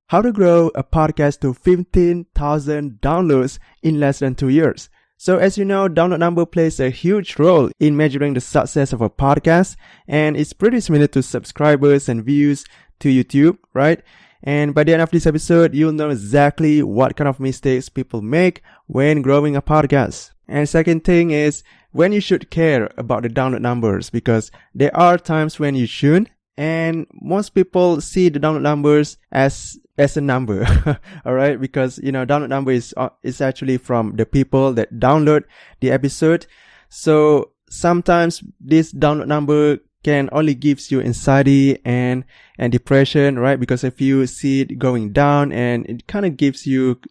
How to grow a podcast to 15,000 downloads in less than 2 years. So as you know, download number plays a huge role in measuring the success of a podcast, and it's pretty similar to subscribers and views to YouTube, right? And by the end of this episode, you'll know exactly what kind of mistakes people make when growing a podcast. And second thing is when you should care about the download numbers, because there are times when you shouldn't, and most people see the download numbers as a number. All right, because download number is actually from the people that download the episode. So sometimes this download number can only gives you anxiety and depression, right? Because if you see it going down, and it can give you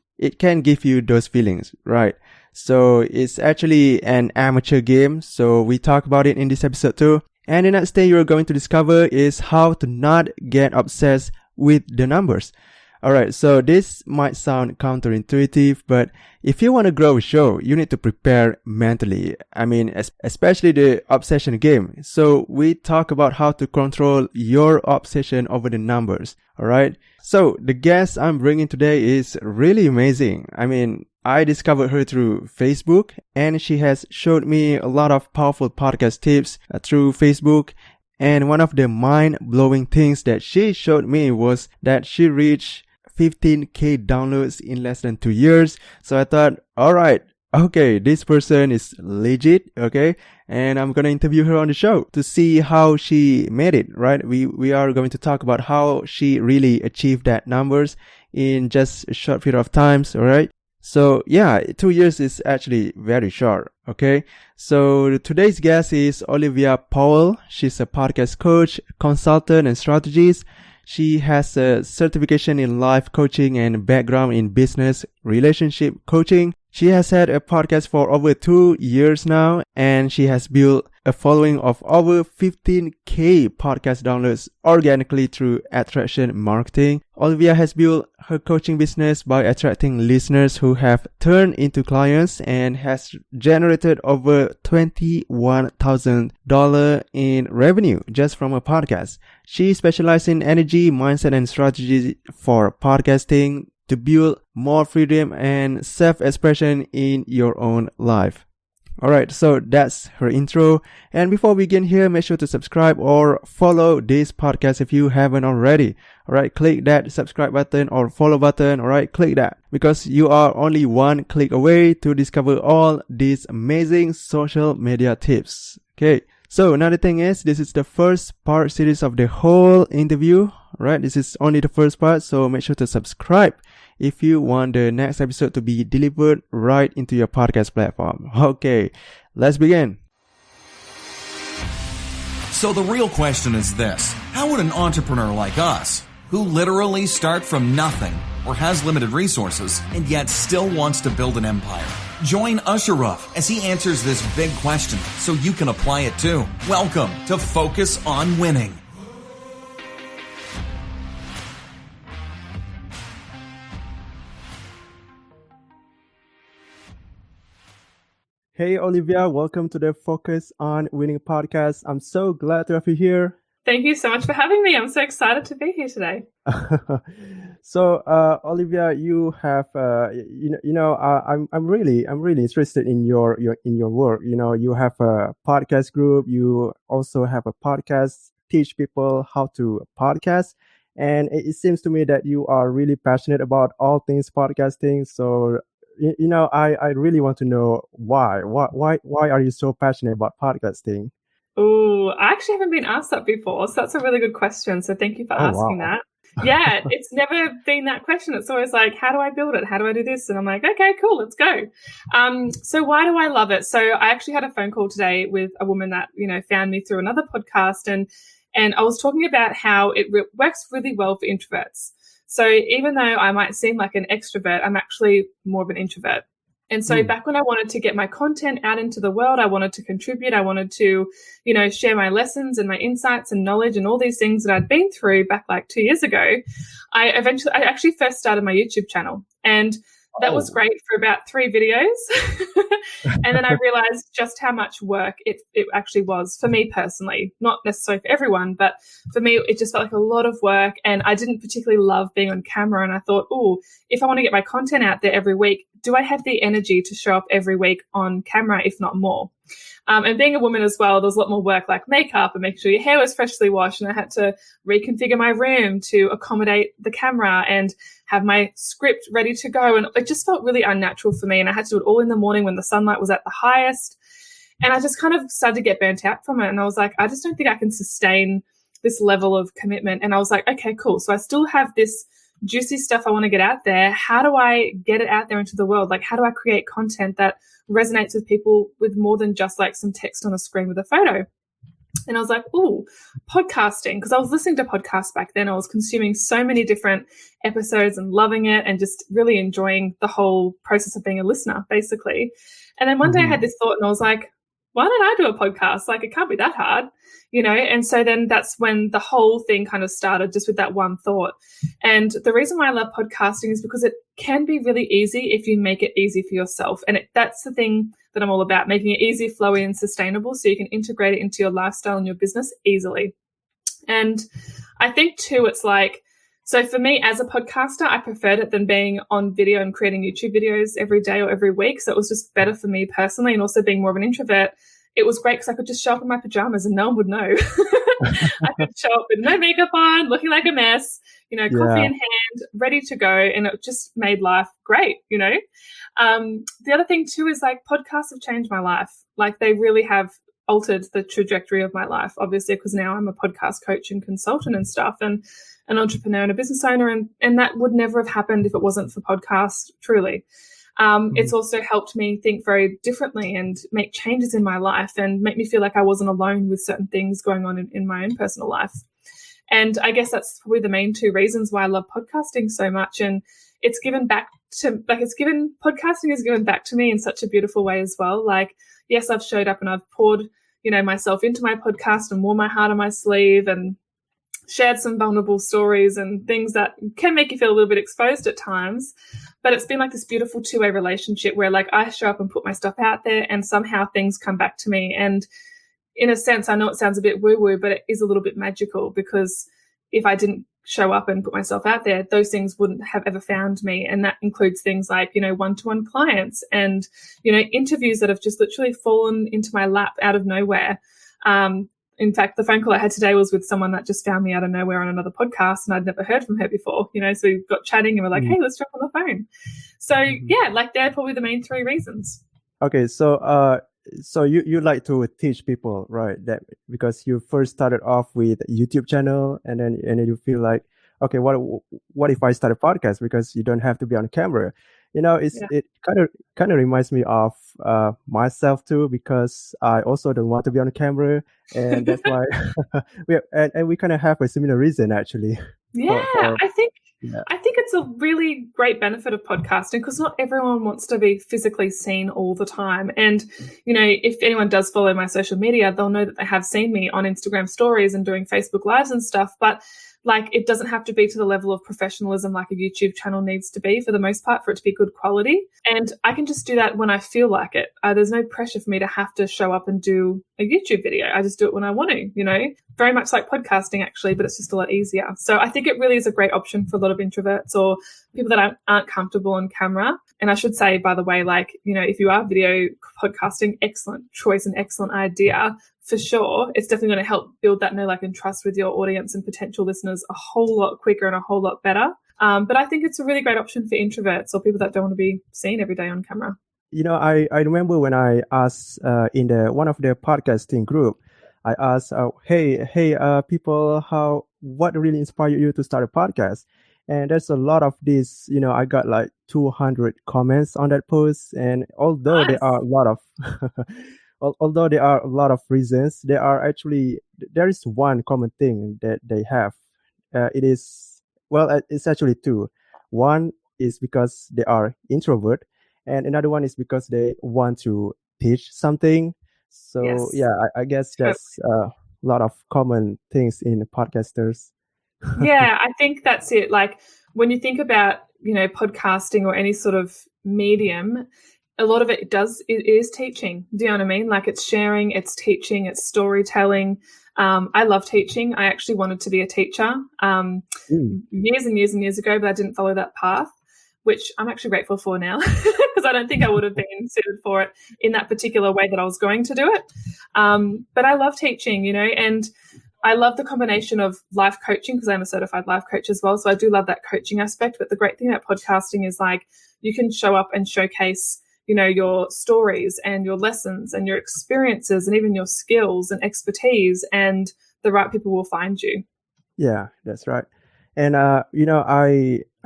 those feelings, right? So it's actually an amateur game. So we talk about it in this episode too. And the next thing you're going to discover is how to not get obsessed with the numbers. Alright, so this might sound counterintuitive, but if you want to grow a show, you need to prepare mentally. I mean, especially the obsession game. So we talk about how to control your obsession over the numbers. Alright, so the guest I'm bringing today is really amazing. I mean, I discovered her through Facebook, and she has showed me a lot of powerful podcast tips through Facebook. And one of the mind-blowing things that she showed me was that she reached 15K downloads in less than 2 years. So I thought, alright, okay, this person is legit, okay? And I'm gonna interview her on the show to see how she made it, right? We are going to talk about how she really achieved that numbers in just a short period of time, alright? So yeah, 2 years is actually very short, okay? So today's guest is Olivia Powell. She's a podcast coach, consultant, and strategist. She has a certification in life coaching and background in business relationship coaching. She has had a podcast for over 2 years now, and she has built a following of over 15K podcast downloads organically through attraction marketing. Olivia has built her coaching business by attracting listeners who have turned into clients, and has generated over $21,000 in revenue just from a podcast. She specializes in energy, mindset, and strategy for podcasting to build more freedom and self-expression in your own life. Alright, so that's her intro. And before we begin here, make sure to subscribe or follow this podcast if you haven't already. Alright, click that subscribe button or follow button. Alright, click that, because you are only one click away to discover all these amazing social media tips. Okay, so another thing is, this is the first part series of the whole interview. Alright, this is only the first part, so make sure to subscribe if you want the next episode to be delivered right into your podcast platform. Okay, let's begin. So the real question is this: how would an entrepreneur like us, who literally start from nothing or has limited resources and yet still wants to build an empire, join Ashraf as he answers this big question so you can apply it too. Welcome to Focus on Winning. Hey Olivia, welcome to the Focus on Winning podcast. I'm so glad to have you here. Thank you so much for having me. I'm so excited to be here today. So, Olivia, you have, I'm really interested in your work. You have a podcast group. You also have a podcast, teach people how to podcast. And it seems to me that you are really passionate about all things podcasting. So, I really want to know why are you so passionate about podcasting? Oh, I actually haven't been asked that before. So that's a really good question. So thank you for asking that. Yeah, it's never been that question. It's always like, how do I build it? How do I do this? And I'm like, okay, cool, let's go. So why do I love it? So I actually had a phone call today with a woman that, found me through another podcast. And I was talking about how it works really well for introverts. So even though I might seem like an extrovert, I'm actually more of an introvert. And so back when I wanted to get my content out into the world, I wanted to contribute, I wanted to, share my lessons and my insights and knowledge and all these things that I'd been through back like 2 years ago, I actually first started my YouTube channel. And that was great for about 3 videos. And then I realized just how much work it actually was for me personally, not necessarily for everyone, but for me, it just felt like a lot of work. And I didn't particularly love being on camera. And I thought, oh, if I want to get my content out there every week, do I have the energy to show up every week on camera, if not more? And being a woman as well, there's a lot more work like makeup and making sure your hair was freshly washed. And I had to reconfigure my room to accommodate the camera and have my script ready to go. And it just felt really unnatural for me. And I had to do it all in the morning when the sunlight was at the highest. And I just kind of started to get burnt out from it. And I was like, I just don't think I can sustain this level of commitment. And I was like, okay, cool. So I still have this juicy stuff I want to get out there. How do I get it out there into the world? Like, how do I create content that resonates with people with more than just like some text on a screen with a photo? And I was like, oh, podcasting, because I was listening to podcasts back then. I was consuming so many different episodes and loving it and just really enjoying the whole process of being a listener, basically. And then one day I had this thought and I was like, why don't I do a podcast? Like, it can't be that hard, And so then that's when the whole thing kind of started, just with that one thought. And the reason why I love podcasting is because it can be really easy if you make it easy for yourself. And that's the thing that I'm all about, making it easy, flowy, and sustainable so you can integrate it into your lifestyle and your business easily. And I think too, it's like, so for me as a podcaster, I preferred it than being on video and creating YouTube videos every day or every week. So it was just better for me personally. And also being more of an introvert, it was great because I could just show up in my pajamas and no one would know. I could show up with no makeup on, looking like a mess, coffee in hand, ready to go. And it just made life great, The other thing too is like podcasts have changed my life. Like they really have altered the trajectory of my life, obviously, because now I'm a podcast coach and consultant and stuff, and an entrepreneur and a business owner. And that would never have happened if it wasn't for podcasts, truly. It's also helped me think very differently and make changes in my life and make me feel like I wasn't alone with certain things going on in my own personal life. And I guess that's probably the main 2 reasons why I love podcasting so much. And it's given back to, podcasting has given back to me in such a beautiful way as well. Like, yes, I've showed up and I've poured, myself into my podcast and worn my heart on my sleeve and shared some vulnerable stories and things that can make you feel a little bit exposed at times. But it's been like this beautiful 2-way relationship where like I show up and put my stuff out there and somehow things come back to me. And in a sense, I know it sounds a bit woo-woo, but it is a little bit magical, because if I didn't show up and put myself out there, those things wouldn't have ever found me. And that includes things like, one-to-one clients and, interviews that have just literally fallen into my lap out of nowhere. In fact, the phone call I had today was with someone that just found me out of nowhere on another podcast, and I'd never heard from her before, so we got chatting and we're like, hey, let's jump on the phone. So yeah, like they're probably the main 3 reasons. Okay. So, you like to teach people, right? That because you first started off with a YouTube channel and then you feel like, okay, what if I start a podcast, because you don't have to be on camera. It kind of reminds me of myself too, because I also don't want to be on camera, and that's why we kind of have a similar reason actually. Yeah, I think it's a really great benefit of podcasting, because not everyone wants to be physically seen all the time. And, if anyone does follow my social media, they'll know that they have seen me on Instagram stories and doing Facebook Lives and stuff. But like, it doesn't have to be to the level of professionalism like a YouTube channel needs to be, for the most part, for it to be good quality. And I can just do that when I feel like it. There's no pressure for me to have to show up and do a YouTube video. I just do it when I want to, very much like podcasting actually, but it's just a lot easier. So I think it really is a great option for a lot of introverts or people that aren't comfortable on camera. And I should say, by the way, like, if you are video podcasting, excellent choice and excellent idea. For sure, it's definitely going to help build that know, like, and trust with your audience and potential listeners a whole lot quicker and a whole lot better. But I think it's a really great option for introverts or people that don't want to be seen every day on camera. I remember when I asked in one of the podcasting group, I asked, hey, people, what really inspired you to start a podcast? And there's a lot of this, I got like 200 comments on that post. And although there are a lot of although there are a lot of reasons, there is one common thing that they have. It's actually 2. One is because they are introvert, and another one is because they want to teach something. So yes. Yeah, I guess that's a lot of common things in podcasters. Yeah, I think that's it. Like when you think about, podcasting or any sort of medium, a lot of it is teaching. Do you know what I mean? Like it's sharing, it's teaching, it's storytelling. I love teaching. I actually wanted to be a teacher years and years and years ago, but I didn't follow that path, which I'm actually grateful for now because I don't think I would have been suited for it in that particular way that I was going to do it. But I love teaching, and I love the combination of life coaching because I'm a certified life coach as well. So I do love that coaching aspect. But the great thing about podcasting is like you can show up and showcase your stories and your lessons and your experiences and even your skills and expertise, and the right people will find you. Yeah, that's right. And,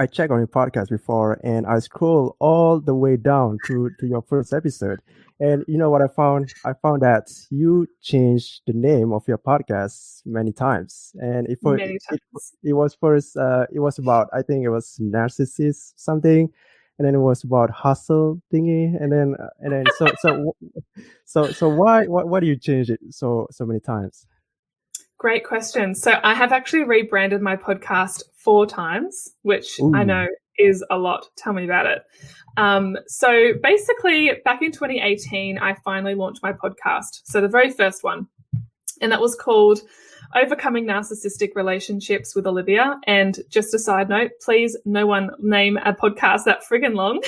I checked on your podcast before and I scrolled all the way down to your first episode. And you know what I found? I found that you changed the name of your podcast many times. And it was first, it was about, I think it was narcissist something. And then it was about hustle thingy, and then so why do you change it so many times? Great question. So I have actually rebranded my podcast 4 times, which I know is a lot. Tell me about it. So basically, back in 2018, I finally launched my podcast. So the very first one, and that was called Overcoming Narcissistic Relationships with Olivia. And just a side note, please no one name a podcast that friggin' long.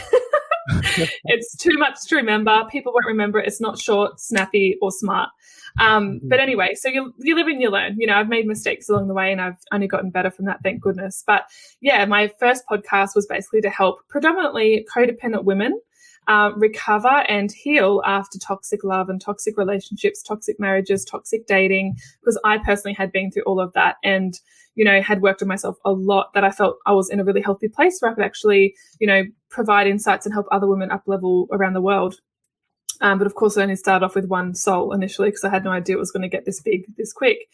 It's too much to remember. People won't remember it. It's not short, snappy, or smart. But anyway, so you live and you learn. I've made mistakes along the way and I've only gotten better from that, thank goodness. But yeah, my first podcast was basically to help predominantly codependent women recover and heal after toxic love and toxic relationships, toxic marriages, toxic dating, because I personally had been through all of that and, had worked on myself a lot, that I felt I was in a really healthy place where I could actually, provide insights and help other women up level around the world. But of course, I only started off with one soul initially because I had no idea it was going to get this big, this quick.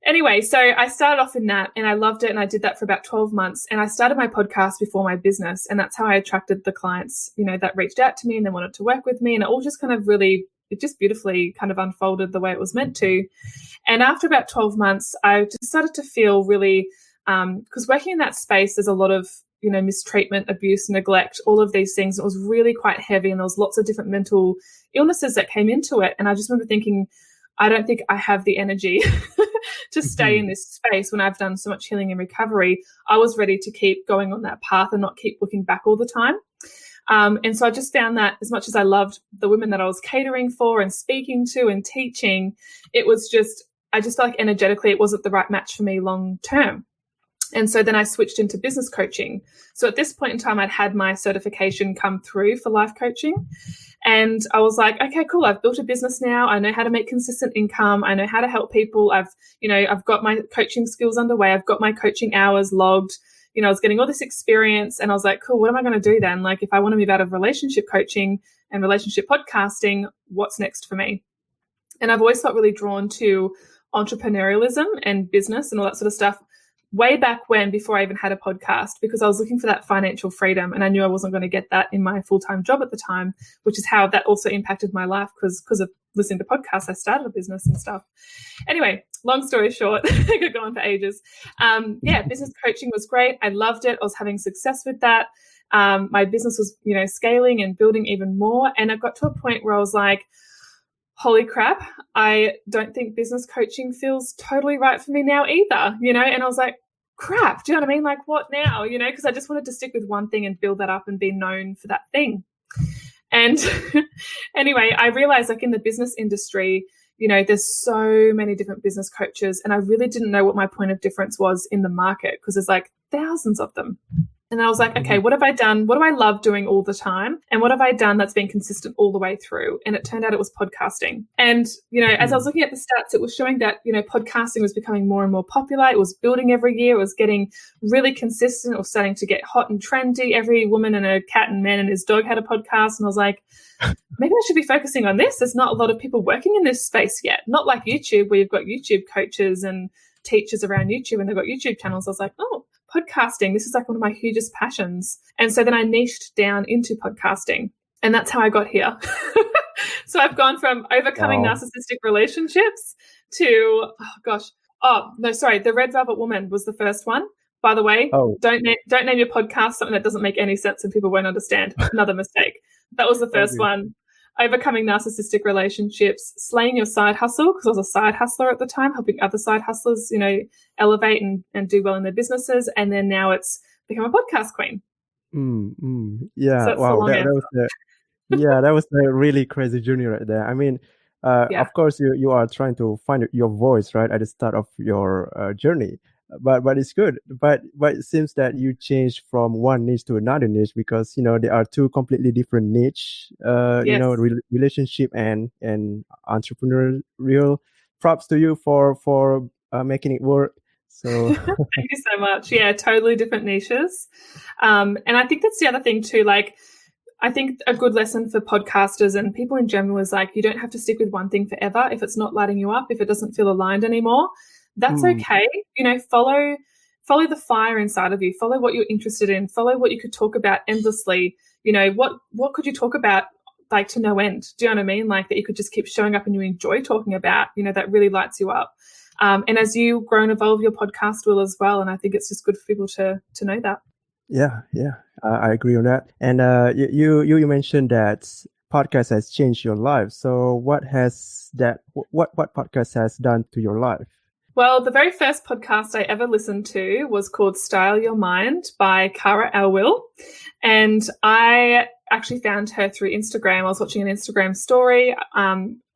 Anyway, so I started off in that and I loved it, and I did that for about 12 months, and I started my podcast before my business, and that's how I attracted the clients, that reached out to me and they wanted to work with me, and it all just kind of really, it just beautifully kind of unfolded the way it was meant to. And after about 12 months, I just started to feel really, because working in that space, there's a lot of, mistreatment, abuse, neglect, all of these things. It was really quite heavy, and there was lots of different mental illnesses that came into it. And I just remember thinking, I don't think I have the energy to stay in this space when I've done so much healing and recovery. I was ready to keep going on that path and not keep looking back all the time. And so I just found that as much as I loved the women that I was catering for and speaking to and teaching, it was just, I just felt like energetically it wasn't the right match for me long term. And so then I switched into business coaching. So at this point in time, I'd had my certification come through for life coaching. And I was like, okay, cool. I've built a business now. I know how to make consistent income. I know how to help people. I've got my coaching skills underway. I've got my coaching hours logged. I was getting all this experience, and I was like, cool, what am I going to do then? Like, if I want to move out of relationship coaching and relationship podcasting, what's next for me? And I've always felt really drawn to entrepreneurialism and business and all that sort of stuff way back when, before I even had a podcast, because I was looking for that financial freedom, and I knew I wasn't going to get that in my full-time job at the time, which is how that also impacted my life, because of listening to podcasts, I started a business and stuff. Anyway, long story short, I could go on for ages. Business coaching was great. I loved it. I was having success with that. My business was, scaling and building even more. And I got to a point where I was like, holy crap, I don't think business coaching feels totally right for me now either, and I was like, crap, do you know what I mean? Like, what now? Because I just wanted to stick with one thing and build that up and be known for that thing. And anyway, I realized, like, in the business industry, there's so many different business coaches, and I really didn't know what my point of difference was in the market, because there's like thousands of them. And I was like, okay, what have I done? What do I love doing all the time? And what have I done that's been consistent all the way through? And it turned out it was podcasting. And, as I was looking at the stats, it was showing that, podcasting was becoming more and more popular. It was building every year. It was getting really consistent. It was starting to get hot and trendy. Every woman and a cat and man and his dog had a podcast. And I was like, maybe I should be focusing on this. There's not a lot of people working in this space yet. Not like YouTube, where you've got YouTube coaches and teachers around YouTube and they've got YouTube channels. I was like, oh, podcasting, this is like one of my hugest passions. And so then I niched down into podcasting, and that's how I got here. So I've gone from overcoming narcissistic relationships to, the Red Velvet Woman was the first one. By the way, Oh, don't name your podcast something that doesn't make any sense and people won't understand. Another mistake. That was the first okay. one. Overcoming narcissistic relationships, slaying your side hustle, because I was a side hustler at the time, helping other side hustlers, elevate and do well in their businesses. And then now it's become a podcast queen. So Yeah. that's the Wow. long That answer. was that was a really crazy journey right there. I mean, Yeah. of course, you are trying to find your voice right at the start of your journey, but it's good. But it seems that you changed from one niche to another niche because there are two completely different niche. Yes. Relationship and entrepreneurial. Props to you for making it work. So Thank you so much. Yeah, totally different niches. And I think that's the other thing too. Like, I think a good lesson for podcasters and people in general is like, you don't have to stick with one thing forever. If it's not lighting you up, if it doesn't feel aligned anymore, that's okay. Follow the fire inside of you. Follow what you're interested in. Follow what you could talk about endlessly. What could you talk about like to no end? Do you know what I mean? Like that you could just keep showing up and you enjoy talking about, that really lights you up. And as you grow and evolve, your podcast will as well. And I think it's just good for people to know that. yeah, I agree on that. And you mentioned that podcast has changed your life. So what podcast has done to your life? Well, the very first podcast I ever listened to was called Style Your Mind by Cara Alwill. And I actually found her through Instagram. I was watching an Instagram story,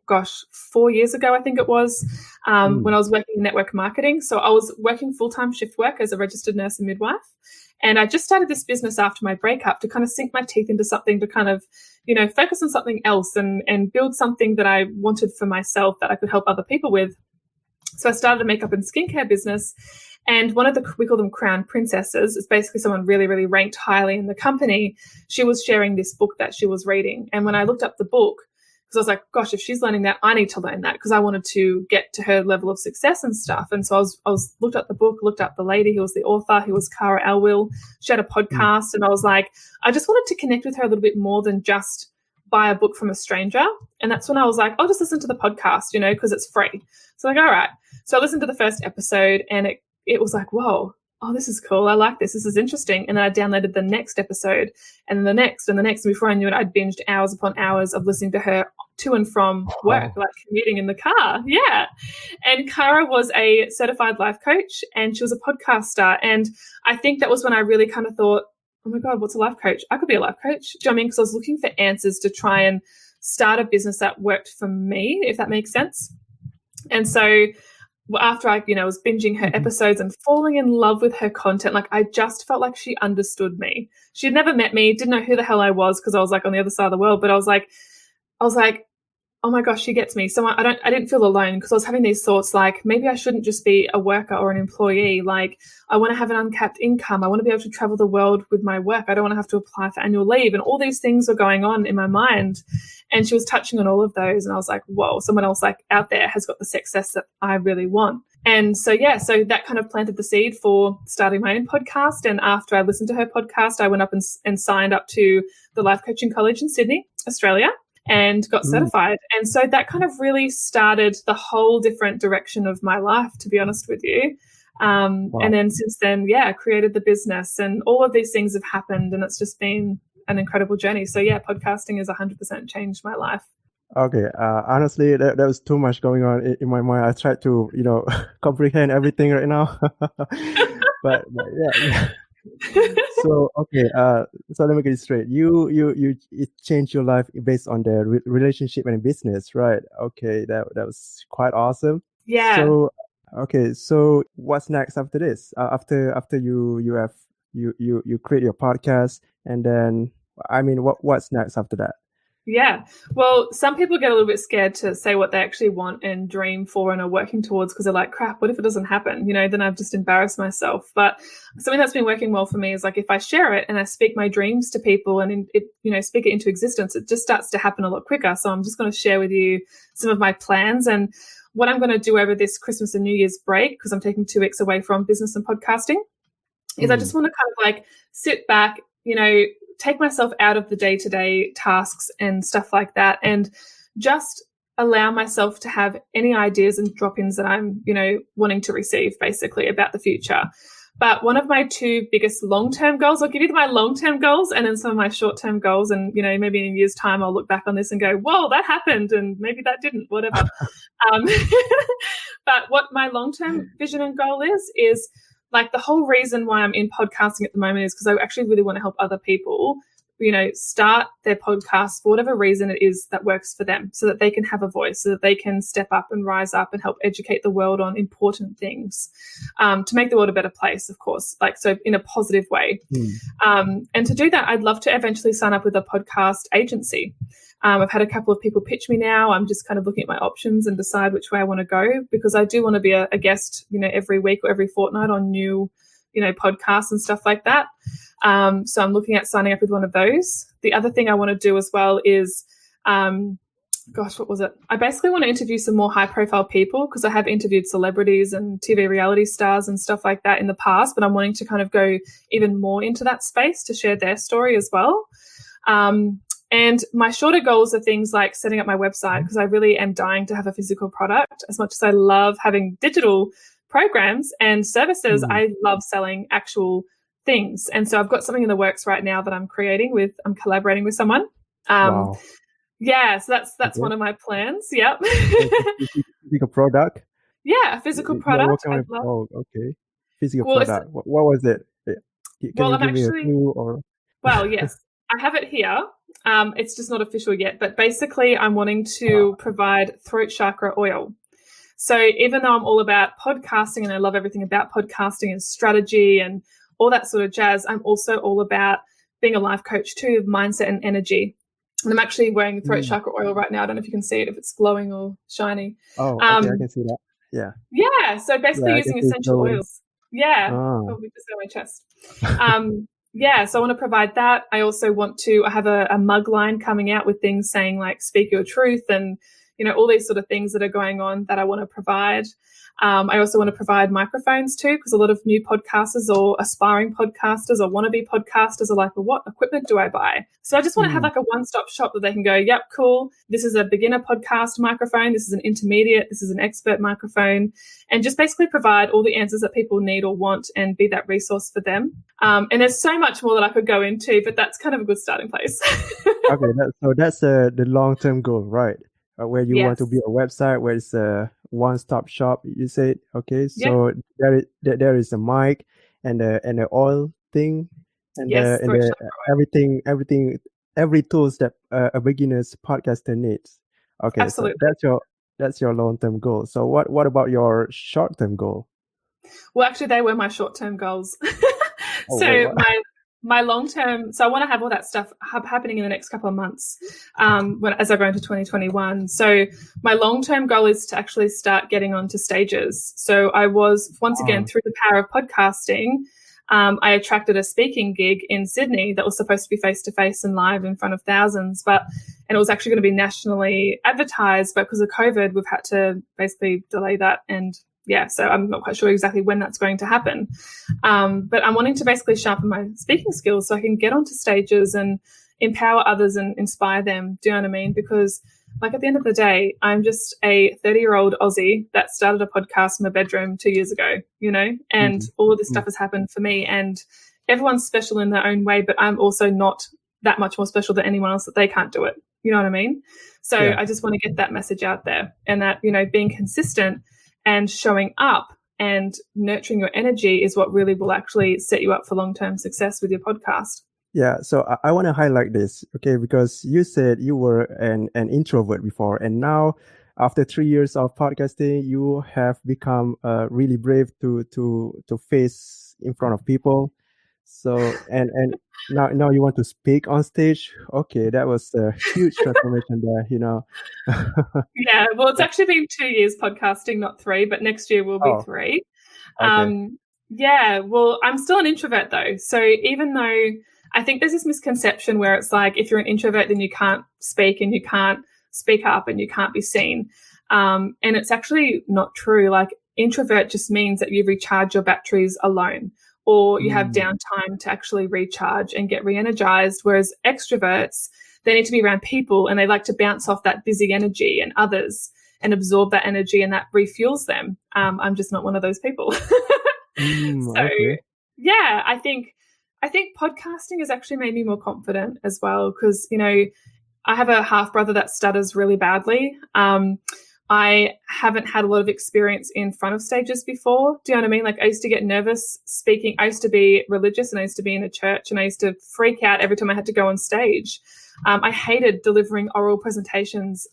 4 years ago, I think it was, when I was working in network marketing. So I was working full-time shift work as a registered nurse and midwife. And I just started this business after my breakup to kind of sink my teeth into something to kind of, focus on something else and build something that I wanted for myself that I could help other people with. So I started a makeup and skincare business. And one of we call them crown princesses. It's basically someone really, really ranked highly in the company. She was sharing this book that she was reading. And when I looked up the book, because I was like, gosh, if she's learning that, I need to learn that because I wanted to get to her level of success and stuff. And so I was looked up the book, looked up the lady who was the author, who was Cara Alwill. She had a podcast, and I was like, I just wanted to connect with her a little bit more than just buy a book from a stranger. And that's when I was like, I'll just listen to the podcast, because it's free. So I'm like, all right. So I listened to the first episode, and it was like, whoa. Oh, this is cool. I like this. This is interesting. And then I downloaded the next episode and then the next and the next. And before I knew it, I'd binged hours upon hours of listening to her to and from work, like commuting in the car. Yeah. And Cara was a certified life coach and she was a podcast star. And I think that was when I really kind of thought, oh my God, what's a life coach? I could be a life coach. Do you know what I mean? Because I was looking for answers to try and start a business that worked for me, if that makes sense. And so after I, was binging her episodes and falling in love with her content, like I just felt like she understood me. She had never met me, didn't know who the hell I was because I was like on the other side of the world. But I was like, oh my gosh, she gets me. So I didn't feel alone because I was having these thoughts like maybe I shouldn't just be a worker or an employee. Like I want to have an uncapped income. I want to be able to travel the world with my work. I don't want to have to apply for annual leave. And all these things were going on in my mind. And she was touching on all of those. And I was like, whoa, someone else like out there has got the success that I really want. And so, so that kind of planted the seed for starting my own podcast. And after I listened to her podcast, I went up and signed up to the Life Coaching College in Sydney, Australia, and got certified. And so that kind of really started the whole different direction of my life, to be honest with you. Wow. And then since then, created the business and all of these things have happened and it's just been an incredible journey. So podcasting has 100% changed my life. Okay. Honestly, there was too much going on in my mind. I tried to, comprehend everything right now, but yeah. So okay, so let me get it straight. It changed your life based on the relationship and business, right? Okay, that was quite awesome. Yeah. So okay, so what's next after this? After you create your podcast, and then what's next after that? Yeah. Well, some people get a little bit scared to say what they actually want and dream for and are working towards because they're like, crap, what if it doesn't happen? Then I've just embarrassed myself. But something that's been working well for me is like if I share it and I speak my dreams to people and speak it into existence, it just starts to happen a lot quicker. So I'm just going to share with you some of my plans and what I'm going to do over this Christmas and New Year's break, because I'm taking 2 weeks away from business and podcasting, is I just want to kind of like sit back, take myself out of the day-to-day tasks and stuff like that and just allow myself to have any ideas and drop-ins that I'm, wanting to receive basically about the future. But one of my two biggest long-term goals, I'll give you my long-term goals and then some of my short-term goals. And, maybe in a year's time, I'll look back on this and go, whoa, that happened. And maybe that didn't, whatever. But what my long-term vision and goal is like the whole reason why I'm in podcasting at the moment is because I actually really want to help other people, start their podcast for whatever reason it is that works for them so that they can have a voice, so that they can step up and rise up and help educate the world on important things, to make the world a better place, of course, like so in a positive way. And to do that, I'd love to eventually sign up with a podcast agency. I've had a couple of people pitch me now. I'm just kind of looking at my options and decide which way I want to go, because I do want to be a guest, every week or every fortnight on new, podcasts and stuff like that. So I'm looking at signing up with one of those. The other thing I want to do as well is, what was it? I basically want to interview some more high-profile people, because I have interviewed celebrities and TV reality stars and stuff like that in the past, but I'm wanting to kind of go even more into that space to share their story as well. And my shorter goals are things like setting up my website, because I really am dying to have a physical product. As much as I love having digital programs and services, I love selling actual things. And so I've got something in the works right now that I'm collaborating with someone. Wow. Yeah, so that's one of my plans. Yep. Physical product? Yeah, a physical product. Okay. Physical product. What was it? Can you give me a clue or? Well, yes. I have it here. It's just not official yet, but basically I'm wanting to provide throat chakra oil. So even though I'm all about podcasting and I love everything about podcasting and strategy and all that sort of jazz, I'm also all about being a life coach too, of mindset and energy. And I'm actually wearing throat chakra oil right now. I don't know if you can see it, if it's glowing or shiny. Oh, okay, I can see that. Yeah. Yeah, so basically using essential oils. Yeah, probably just on my chest. Yeah, so I want to provide that. I also I have a mug line coming out with things saying like speak your truth and, all these sort of things that are going on that I want to provide. I also want to provide microphones too, because a lot of new podcasters or aspiring podcasters or wannabe podcasters are like, well, what equipment do I buy? So I just want to have like a one-stop shop that they can go, yep, cool. This is a beginner podcast microphone. This is an intermediate. This is an expert microphone. And just basically provide all the answers that people need or want and be that resource for them. And there's so much more that I could go into, but that's kind of a good starting place. Okay, that's the long-term goal, right? Where you want to be a website where it's a one-stop shop, you said. Okay, so there is a mic and the oil thing and every tools that a beginner's podcaster needs. Okay, absolutely. So that's your long-term goal. So what about your short-term goal? Well, actually, they were my short-term goals. My long-term, so I want to have all that stuff happening in the next couple of months as I go into 2021. So my long-term goal is to actually start getting onto stages. So I was, once again, through the power of podcasting, I attracted a speaking gig in Sydney that was supposed to be face-to-face and live in front of thousands, and it was actually going to be nationally advertised, but because of COVID, we've had to basically delay that. And so I'm not quite sure exactly when that's going to happen. But I'm wanting to basically sharpen my speaking skills so I can get onto stages and empower others and inspire them. Do you know what I mean? Because like at the end of the day, I'm just a 30-year-old Aussie that started a podcast in my bedroom 2 years ago, and all of this stuff has happened for me, and everyone's special in their own way, but I'm also not that much more special than anyone else that they can't do it. You know what I mean? So I just want to get that message out there, and that, being consistent and showing up and nurturing your energy is what really will actually set you up for long-term success with your podcast. Yeah, so I want to highlight this, okay, because you said you were an introvert before, and now after 3 years of podcasting, you have become really brave to face in front of people. So and now you want to speak on stage. Okay, that was a huge transformation there, Yeah, well, it's actually been 2 years podcasting, not 3, but next year will be 3. Okay. Yeah, well, I'm still an introvert though. So even though I think there's this misconception where it's like if you're an introvert, then you can't speak and you can't speak up and you can't be seen. And it's actually not true. Like introvert just means that you recharge your batteries alone, or you have downtime to actually recharge and get re-energized. Whereas extroverts, they need to be around people and they like to bounce off that busy energy and others and absorb that energy, and that refuels them. I'm just not one of those people. Yeah, I think podcasting has actually made me more confident as well because, you know, I have a half brother that stutters really badly. I haven't had a lot of experience in front of stages before. Do you know what I mean? Like I used to get nervous speaking. I used to be religious and I used to be in a church and I used to freak out every time I had to go on stage. I hated delivering oral presentations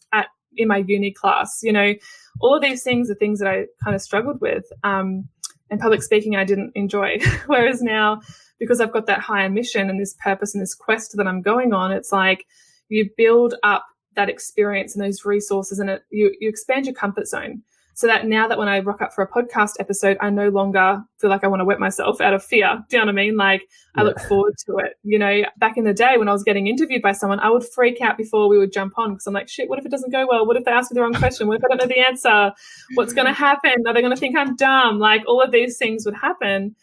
in my uni class. You know, all of these things are things that I kind of struggled with. And public speaking I didn't enjoy. Whereas now, because I've got that higher mission and this purpose and this quest that I'm going on, it's like you build up that experience and those resources and you expand your comfort zone so that now that when I rock up for a podcast episode, I no longer feel like I want to wet myself out of fear. Do you know what I mean? Like I look forward to it. You know, back in the day when I was getting interviewed by someone, I would freak out before we would jump on because I'm like, shit, what if it doesn't go well? What if they ask me the wrong question? What if I don't know the answer? What's going to happen? Are they going to think I'm dumb? Like all of these things would happen.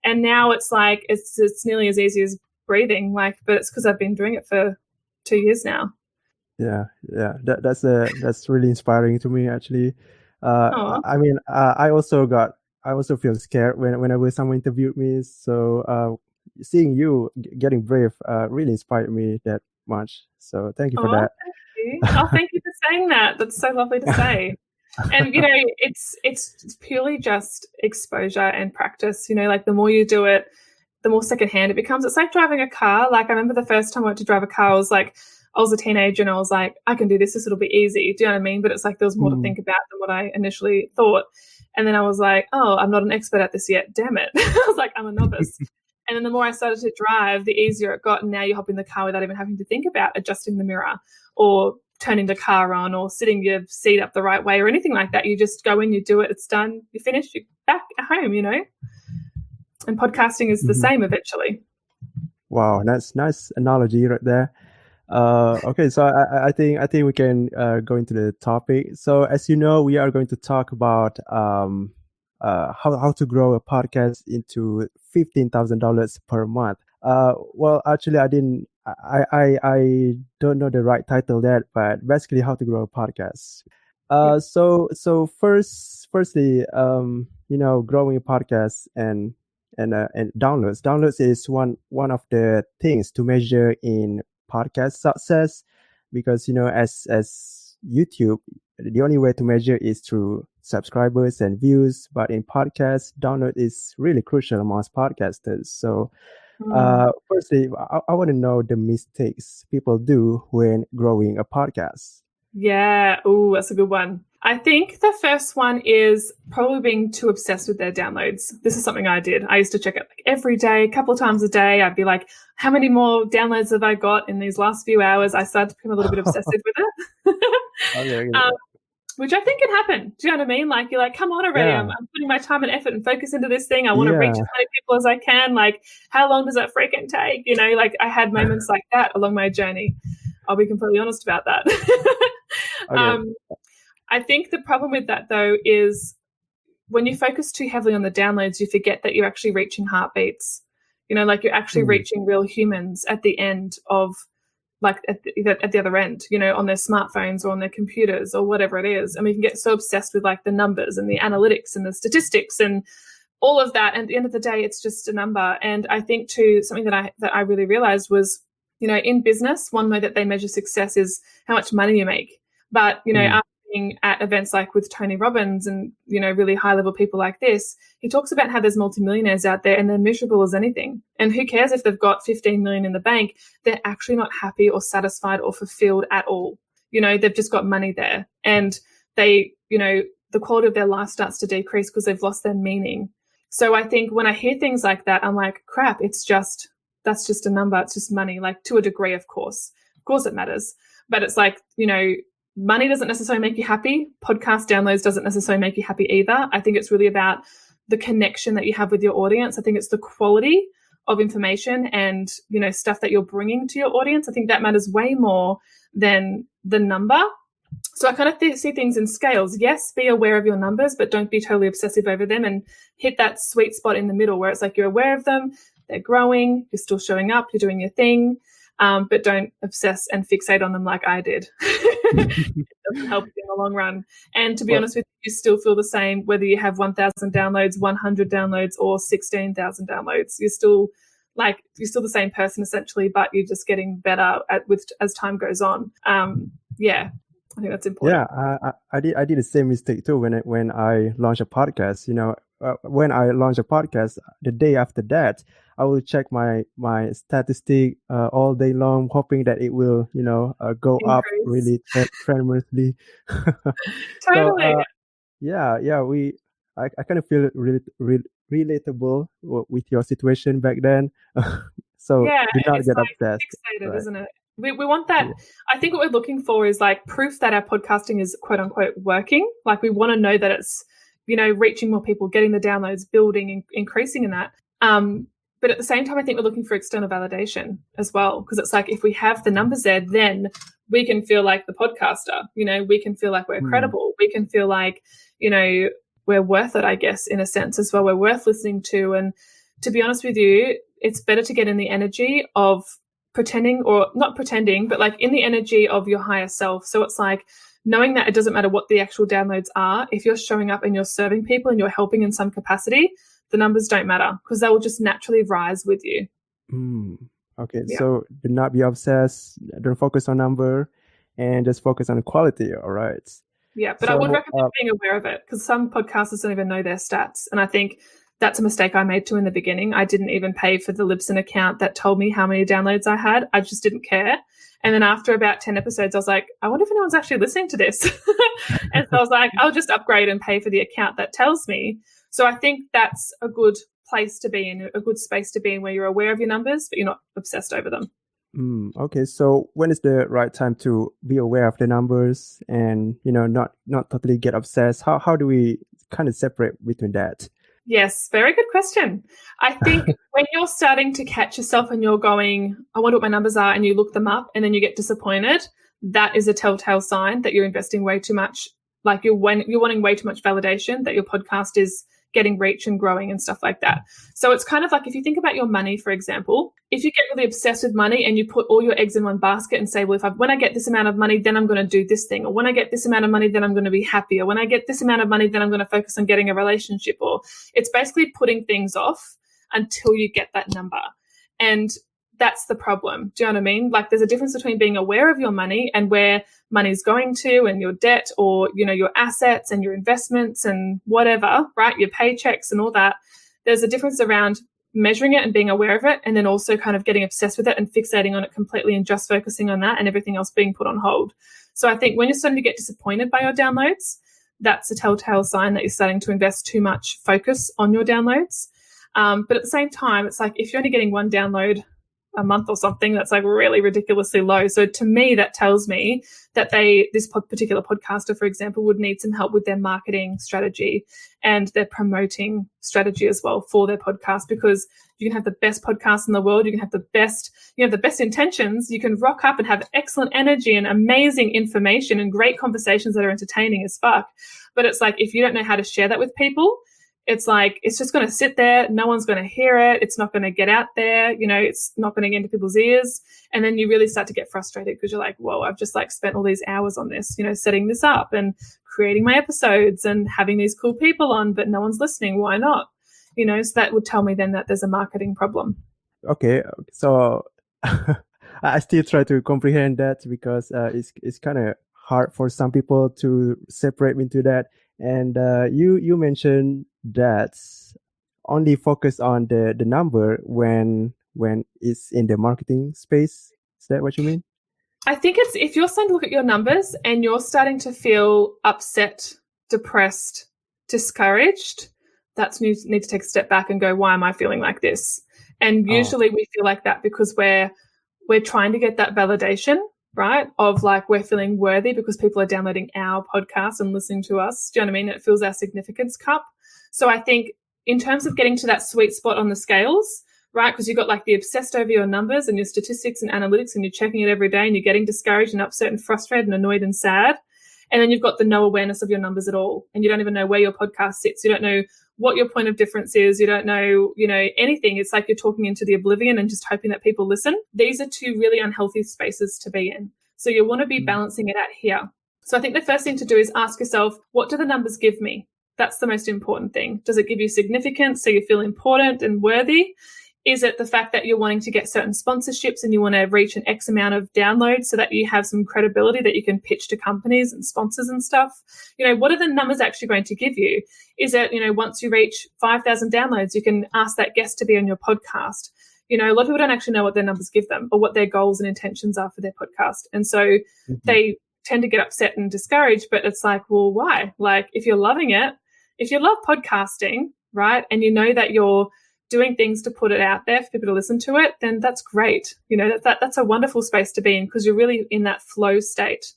And now it's like, it's nearly as easy as breathing, like, but it's because I've been doing it for 2 years now. Yeah. That's really inspiring to me, actually. I mean, I also feel scared whenever someone interviewed me. So seeing you getting brave really inspired me that much. So thank you for that. Thank you. Thank you for saying that. That's so lovely to say. And you know, it's purely just exposure and practice. You know, like the more you do it, the more secondhand it becomes. It's like driving a car. Like I remember the first time I went to drive a car, I was a teenager and I was like, I can do this. It'll be easy. Do you know what I mean? But it's like there was more to think about than what I initially thought. And then I was like, oh, I'm not an expert at this yet. Damn it. I was like, I'm a novice. And then the more I started to drive, the easier it got. And now you hop in the car without even having to think about adjusting the mirror or turning the car on or sitting your seat up the right way or anything like that. You just go in, you do it, it's done, you finish, you're back at home, you know? And podcasting is the same eventually. Wow, that's nice analogy right there. Okay, so I think we can go into the topic. So as you know, we are going to talk about how to grow a podcast into $15,000 per month. Well, actually, I don't know the right title there, but basically how to grow a podcast. So firstly, you know, growing a podcast and downloads. Downloads is one of the things to measure in podcast success, because you know, as YouTube, the only way to measure is through subscribers and views, but in podcasts, download is really crucial amongst podcasters. So firstly, I want to know the mistakes people do when growing a podcast. Yeah. Oh, that's a good one. I think the first one is probably being too obsessed with their downloads. This is something I did. I used to check it like every day, a couple of times a day. I'd be like, how many more downloads have I got in these last few hours? I started to become a little bit obsessive with it. Which I think can happen. Do you know what I mean? Like, you're like, come on already. I'm putting my time and effort and focus into this thing. I want to reach as many people as I can. Like, how long does that freaking take? You know, like I had moments like that along my journey. I'll be completely honest about that. I think the problem with that, though, is when you focus too heavily on the downloads, you forget that you're actually reaching heartbeats. You know, like you're actually reaching real humans at the end of, like at the other end, you know, on their smartphones or on their computers or whatever it is. And we can get so obsessed with like the numbers and the analytics and the statistics and all of that. And at the end of the day, it's just a number. And I think too, something that I really realized was, you know, in business, one way that they measure success is how much money you make. But, you know, after being at events like with Tony Robbins and, you know, really high level people like this, he talks about how there's multimillionaires out there and they're miserable as anything. And who cares if they've got 15 million in the bank? They're actually not happy or satisfied or fulfilled at all. You know, they've just got money there and they, you know, the quality of their life starts to decrease because they've lost their meaning. So I think when I hear things like that, I'm like, crap, that's just a number. It's just money, like to a degree, of course it matters. But it's like, you know, money doesn't necessarily make you happy. Podcast downloads doesn't necessarily make you happy either. I think it's really about the connection that you have with your audience. I think it's the quality of information and, you know, stuff that you're bringing to your audience. I think that matters way more than the number. So I kind of see things in scales. Yes, be aware of your numbers, but don't be totally obsessive over them, and hit that sweet spot in the middle where it's like you're aware of them, they're growing, you're still showing up, you're doing your thing. but don't obsess and fixate on them like I did. It doesn't help you in the long run. And to be honest with you, you still feel the same whether you have 1,000 downloads, 100 downloads, or 16,000 downloads. You're still the same person essentially, but you're just getting better as time goes on. I think that's important. Yeah, I did the same mistake too when I launched a podcast. When I launched a podcast, the day after that, I will check my statistic all day long, hoping that it will go Increase. up really tremendously. Totally. I kind of feel really relatable with your situation back then. So do not get obsessed. Fixated, isn't it? We want that. Yeah. I think what we're looking for is like proof that our podcasting is quote unquote working. Like we want to know that it's, reaching more people, getting the downloads, building, increasing in that. But at the same time, I think we're looking for external validation as well, because it's like if we have the numbers there, then we can feel like the podcaster. We can feel like we're credible. We can feel like, we're worth it, I guess, in a sense as well. We're worth listening to. And to be honest with you, it's better to get in the energy of pretending, or not pretending, but like in the energy of your higher self. So it's like knowing that it doesn't matter what the actual downloads are. If you're showing up and you're serving people and you're helping in some capacity, the numbers don't matter because they will just naturally rise with you. Okay. Yeah. So do not be obsessed. Don't focus on number and just focus on quality. All right. Yeah. But I would recommend being aware of it because some podcasters don't even know their stats. And I think that's a mistake I made too in the beginning. I didn't even pay for the Libsyn account that told me how many downloads I had. I just didn't care. And then after about 10 episodes, I was like, I wonder if anyone's actually listening to this. And so I was like, I'll just upgrade and pay for the account that tells me. So I think that's a good place to be in, a good space to be in where you're aware of your numbers, but you're not obsessed over them. Okay. So when is the right time to be aware of the numbers and, not totally get obsessed? How do we kind of separate between that? Yes, very good question. I think when you're starting to catch yourself and you're going, I wonder what my numbers are, and you look them up and then you get disappointed, that is a telltale sign that you're investing way too much. Like you're wanting way too much validation that your podcast is getting reach and growing and stuff like that. So it's kind of like if you think about your money, for example, if you get really obsessed with money and you put all your eggs in one basket and say, well, when I get this amount of money, then I'm going to do this thing. Or when I get this amount of money, then I'm going to be happy. Or when I get this amount of money, then I'm going to focus on getting a relationship. Or it's basically putting things off until you get that number. And that's the problem. Do you know what I mean? Like there's a difference between being aware of your money and where money's going to and your debt or, your assets and your investments and whatever, right? Your paychecks and all that. There's a difference around measuring it and being aware of it and then also kind of getting obsessed with it and fixating on it completely and just focusing on that and everything else being put on hold. So I think when you're starting to get disappointed by your downloads, that's a telltale sign that you're starting to invest too much focus on your downloads. But at the same time, it's like if you're only getting one download a month or something, that's like really ridiculously low. So to me, that tells me that this particular podcaster, for example, would need some help with their marketing strategy and their promoting strategy as well for their podcast, because you can have the best podcast in the world. You can have the best intentions. You can rock up and have excellent energy and amazing information and great conversations that are entertaining as fuck. But it's like, if you don't know how to share that with people, it's like, it's just going to sit there. No one's going to hear it. It's not going to get out there. It's not going to get into people's ears. And then you really start to get frustrated because you're like, whoa, I've just like spent all these hours on this, setting this up and creating my episodes and having these cool people on, but no one's listening. Why not? So that would tell me then that there's a marketing problem. Okay. So I still try to comprehend that because it's kind of hard for some people to separate into that. And you mentioned that only focus on the number when it's in the marketing space. Is that what you mean? I think it's if you're starting to look at your numbers and you're starting to feel upset, depressed, discouraged, that's you need to take a step back and go, why am I feeling like this? And usually we feel like that because we're trying to get that validation, right? Of like we're feeling worthy because people are downloading our podcast and listening to us. Do you know what I mean? It fills our significance cup. So I think in terms of getting to that sweet spot on the scales, right? Because you've got like the obsessed over your numbers and your statistics and analytics and you're checking it every day and you're getting discouraged and upset and frustrated and annoyed and sad. And then you've got the no awareness of your numbers at all. And you don't even know where your podcast sits. You don't know what your point of difference is. You don't know, anything. It's like you're talking into the oblivion and just hoping that people listen. These are two really unhealthy spaces to be in. So you want to be balancing it out here. So I think the first thing to do is ask yourself, what do the numbers give me? That's the most important thing. Does it give you significance so you feel important and worthy? Is it the fact that you're wanting to get certain sponsorships and you want to reach an X amount of downloads so that you have some credibility that you can pitch to companies and sponsors and stuff? What are the numbers actually going to give you? Is it, once you reach 5,000 downloads, you can ask that guest to be on your podcast? A lot of people don't actually know what their numbers give them or what their goals and intentions are for their podcast. And so they tend to get upset and discouraged, but it's like, well, why? Like, if you're loving it, if you love podcasting, right, and you know that you're doing things to put it out there for people to listen to it, then that's great. That's a wonderful space to be in because you're really in that flow state.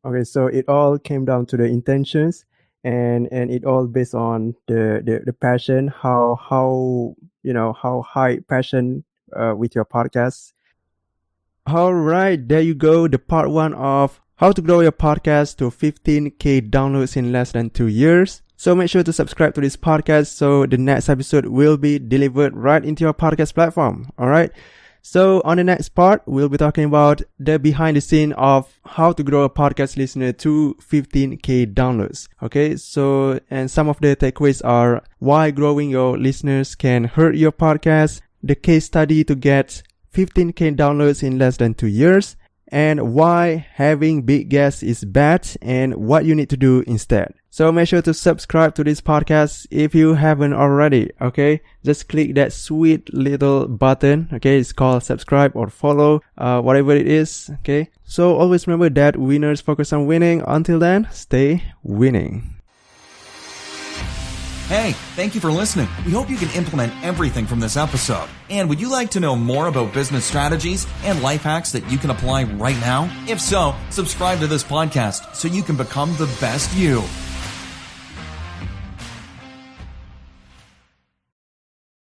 Okay, so it all came down to the intentions and it all based on the passion, how high passion with your podcast. All right, there you go, the part 1 of how to grow your podcast to 15K downloads in less than 2 years. So make sure to subscribe to this podcast so the next episode will be delivered right into your podcast platform. All right. So on the next part, we'll be talking about the behind the scene of how to grow a podcast listener to 15K downloads. Okay. So, and some of the takeaways are why growing your listeners can hurt your podcast, the case study to get 15K downloads in less than 2 years, and why having big guests is bad and what you need to do instead. So make sure to subscribe to this podcast if you haven't already, okay? Just click that sweet little button, okay? It's called subscribe or follow, whatever it is, okay? So always remember that winners focus on winning. Until then, stay winning. Hey, thank you for listening. We hope you can implement everything from this episode. And would you like to know more about business strategies and life hacks that you can apply right now? If so, subscribe to this podcast so you can become the best you.